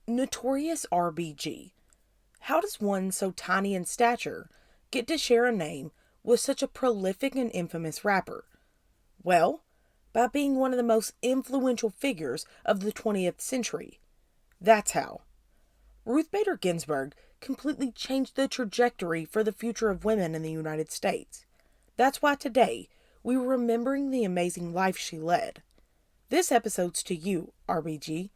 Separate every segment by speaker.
Speaker 1: Notorious RBG. How does one so tiny in stature get to share a name with such a prolific and infamous rapper? Well, by being one of the most influential figures of the 20th century. That's how. Ruth Bader Ginsburg completely changed the trajectory for the future of women in the United States. That's why today we were remembering the amazing life she led. This episode's to you, RBG.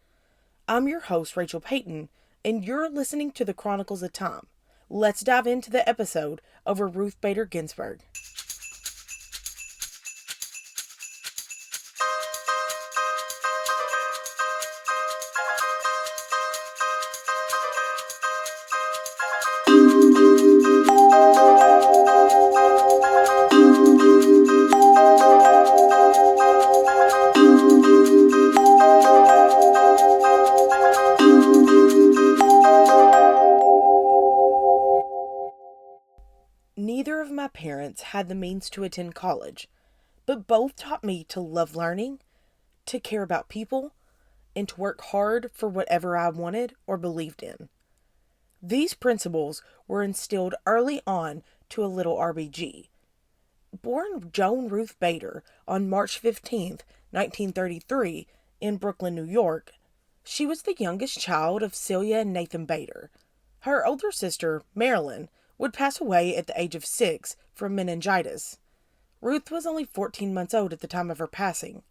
Speaker 1: I'm your host, Rachel Payton, and you're listening to the Chronicles of Time. Let's dive into the episode over Ruth Bader Ginsburg. Neither of my parents had the means to attend college, but both taught me to love learning, to care about people, and to work hard for whatever I wanted or believed in. These principles were instilled early on to a little RBG. Born Joan Ruth Bader on March 15th, 1933, in Brooklyn, New York, she was the youngest child of Celia and Nathan Bader. Her older sister, Marilyn, would pass away at the age of 6 from meningitis. Ruth was only 14 months old at the time of her passing.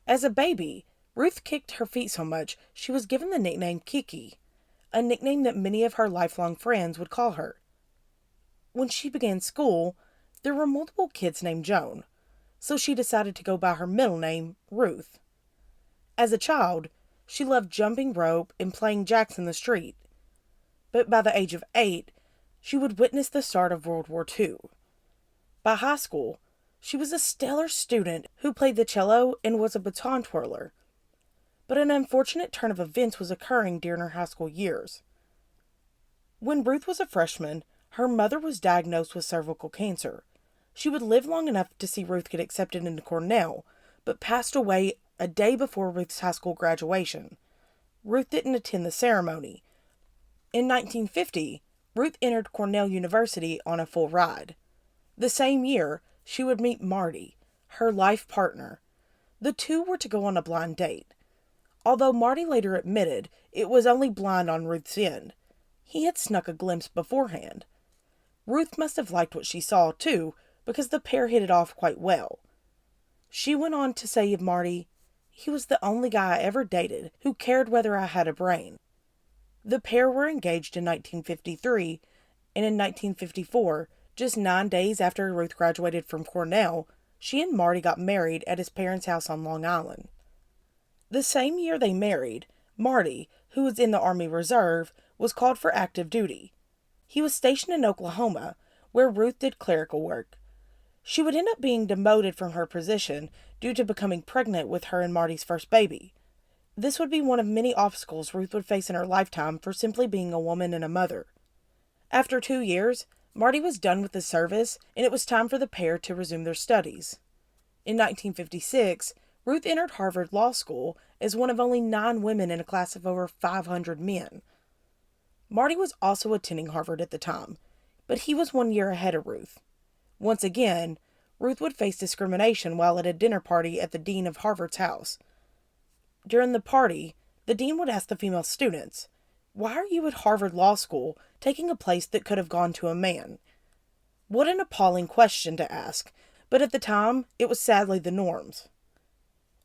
Speaker 1: As a baby, Ruth kicked her feet so much she was given the nickname Kiki, a nickname that many of her lifelong friends would call her. When she began school, there were multiple kids named Joan, so she decided to go by her middle name, Ruth. As a child, she loved jumping rope and playing jacks in the street. But by the age of 8, she would witness the start of World War II. By high school, she was a stellar student who played the cello and was a baton twirler. But an unfortunate turn of events was occurring during her high school years. When Ruth was a freshman, her mother was diagnosed with cervical cancer. She would live long enough to see Ruth get accepted into Cornell, but passed away a day before Ruth's high school graduation. Ruth didn't attend the ceremony. In 1950, Ruth entered Cornell University on a full ride. The same year, she would meet Marty, her life partner. The two were to go on a blind date. Although Marty later admitted it was only blind on Ruth's end. He had snuck a glimpse beforehand. Ruth must have liked what she saw, too, because the pair hit it off quite well. She went on to say of Marty, "He was the only guy I ever dated who cared whether I had a brain." The pair were engaged in 1953, and in 1954, just 9 days after Ruth graduated from Cornell, she and Marty got married at his parents' house on Long Island. The same year they married, Marty, who was in the Army Reserve, was called for active duty. He was stationed in Oklahoma, where Ruth did clerical work. She would end up being demoted from her position due to becoming pregnant with her and Marty's first baby. This would be one of many obstacles Ruth would face in her lifetime for simply being a woman and a mother. After 2 years, Marty was done with the service, and it was time for the pair to resume their studies. In 1956, Ruth entered Harvard Law School as one of only 9 women in a class of over 500 men. Marty was also attending Harvard at the time, but he was 1 year ahead of Ruth. Once again, Ruth would face discrimination while at a dinner party at the dean of Harvard's house. During the party, the dean would ask the female students, "Why are you at Harvard Law School taking a place that could have gone to a man?" What an appalling question to ask, but at the time, it was sadly the norms.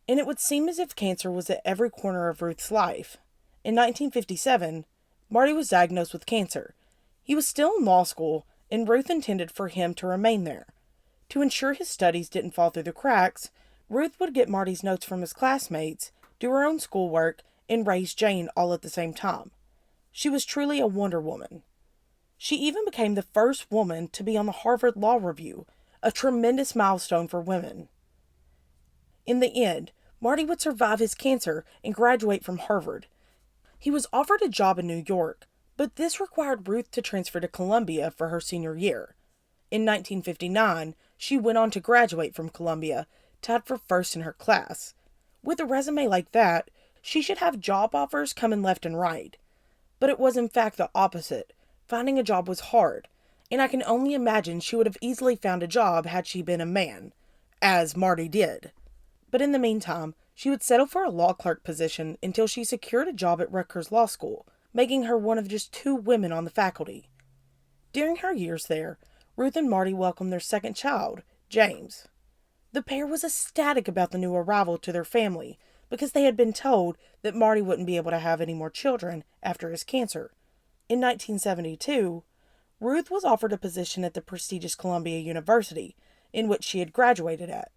Speaker 1: And it would seem as if cancer was at every corner of Ruth's life. In 1957, Marty was diagnosed with cancer. He was still in law school, and Ruth intended for him to remain there. To ensure his studies didn't fall through the cracks, Ruth would get Marty's notes from his classmates, do her own schoolwork, and raise Jane all at the same time. She was truly a Wonder Woman. She even became the first woman to be on the Harvard Law Review, a tremendous milestone for women. In the end, Marty would survive his cancer and graduate from Harvard. He was offered a job in New York, but this required Ruth to transfer to Columbia for her senior year. In 1959, she went on to graduate from Columbia, tied for first in her class. With a resume like that, She should have job offers coming left and right. But it was in fact the opposite. Finding a job was hard, and I can only imagine she would have easily found a job had she been a man, as Marty did. But in the meantime, she would settle for a law clerk position until she secured a job at Rutgers Law School, making her one of just 2 women on the faculty. During her years there, Ruth and Marty welcomed their second child, James. The pair was ecstatic about the new arrival to their family because they had been told that Marty wouldn't be able to have any more children after his cancer. In 1972, Ruth was offered a position at the prestigious Columbia University, in which she had graduated at.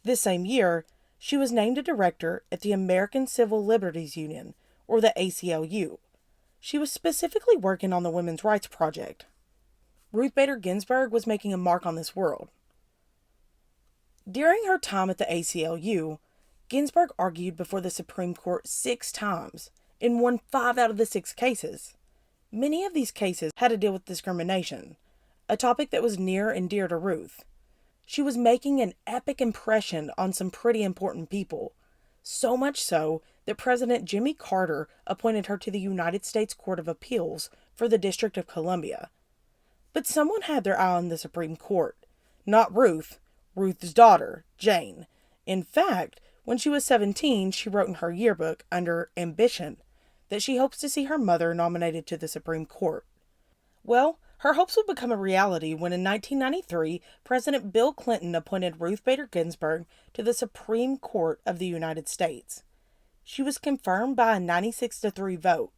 Speaker 1: This same year, she was named a director at the American Civil Liberties Union, or the ACLU. She was specifically working on the Women's Rights Project. Ruth Bader Ginsburg was making a mark on this world. During her time at the ACLU, Ginsburg argued before the Supreme Court 6 times and won 5 out of the 6 cases. Many of these cases had to deal with discrimination, a topic that was near and dear to Ruth. She was making an epic impression on some pretty important people, so much so that President Jimmy Carter appointed her to the United States Court of Appeals for the District of Columbia. But someone had their eye on the Supreme Court. Not Ruth, Ruth's daughter, Jane. In fact, when she was 17, she wrote in her yearbook under Ambition that she hopes to see her mother nominated to the Supreme Court. Well, her hopes would become a reality when in 1993, President Bill Clinton appointed Ruth Bader Ginsburg to the Supreme Court of the United States. She was confirmed by a 96-3 vote,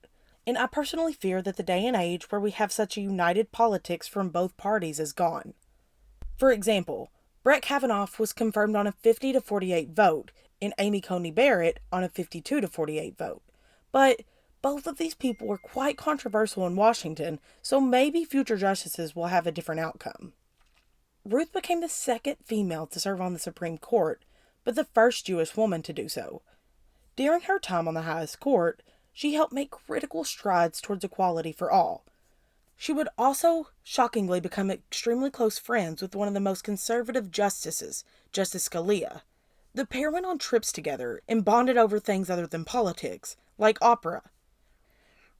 Speaker 1: and I personally fear that the day and age where we have such a united politics from both parties is gone. For example, Brett Kavanaugh was confirmed on a 50-48 vote, and Amy Coney Barrett on a 52-48 vote. But both of these people were quite controversial in Washington, so maybe future justices will have a different outcome. Ruth became the second female to serve on the Supreme Court, but the first Jewish woman to do so. During her time on the highest court, she helped make critical strides towards equality for all. She would also, shockingly, become extremely close friends with one of the most conservative justices, Justice Scalia. The pair went on trips together and bonded over things other than politics, like opera.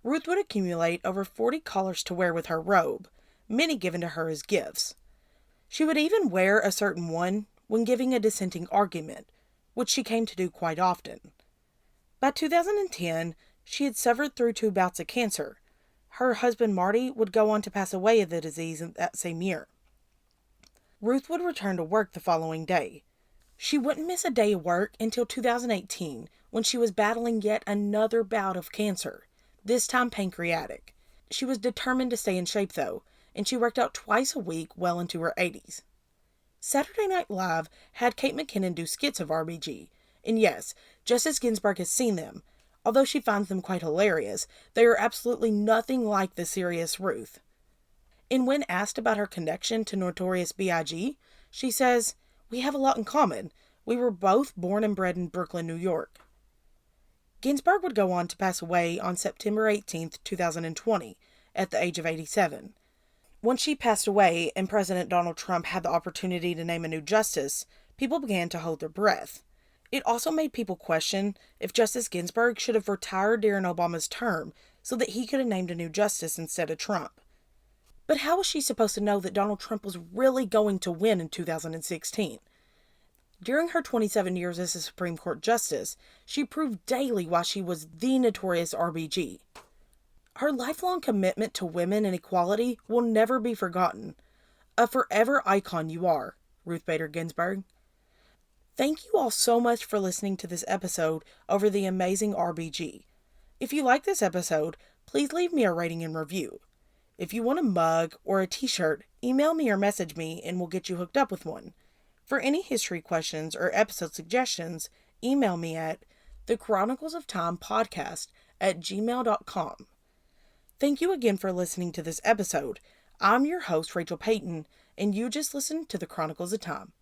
Speaker 1: Ruth would accumulate over 40 collars to wear with her robe, many given to her as gifts. She would even wear a certain one when giving a dissenting argument, which she came to do quite often. By 2010, she had suffered through 2 bouts of cancer. Her husband Marty would go on to pass away of the disease that same year. Ruth would return to work the following day. She wouldn't miss a day of work until 2018, when she was battling yet another bout of cancer, this time pancreatic. She was determined to stay in shape though, and she worked out twice a week well into her 80s. Saturday Night Live had Kate McKinnon do skits of RBG, and yes, Justice Ginsburg has seen them. Although she finds them quite hilarious, they are absolutely nothing like the serious Ruth. And when asked about her connection to Notorious B.I.G., she says, "We have a lot in common. We were both born and bred in Brooklyn, New York." Ginsburg would go on to pass away on September 18, 2020, at the age of 87. Once she passed away and President Donald Trump had the opportunity to name a new justice, people began to hold their breath. It also made people question if Justice Ginsburg should have retired during Obama's term so that he could have named a new justice instead of Trump. But how was she supposed to know that Donald Trump was really going to win in 2016? During her 27 years as a Supreme Court justice, she proved daily why she was the notorious RBG. Her lifelong commitment to women and equality will never be forgotten. A forever icon you are, Ruth Bader Ginsburg. Thank you all so much for listening to this episode over the amazing RBG. If you like this episode, please leave me a rating and review. If you want a mug or a t-shirt, email me or message me and we'll get you hooked up with one. For any history questions or episode suggestions, email me at thechroniclesoftimepodcast@gmail.com. Thank you again for listening to this episode. I'm your host, Rachel Payton, and you just listened to the Chronicles of Time.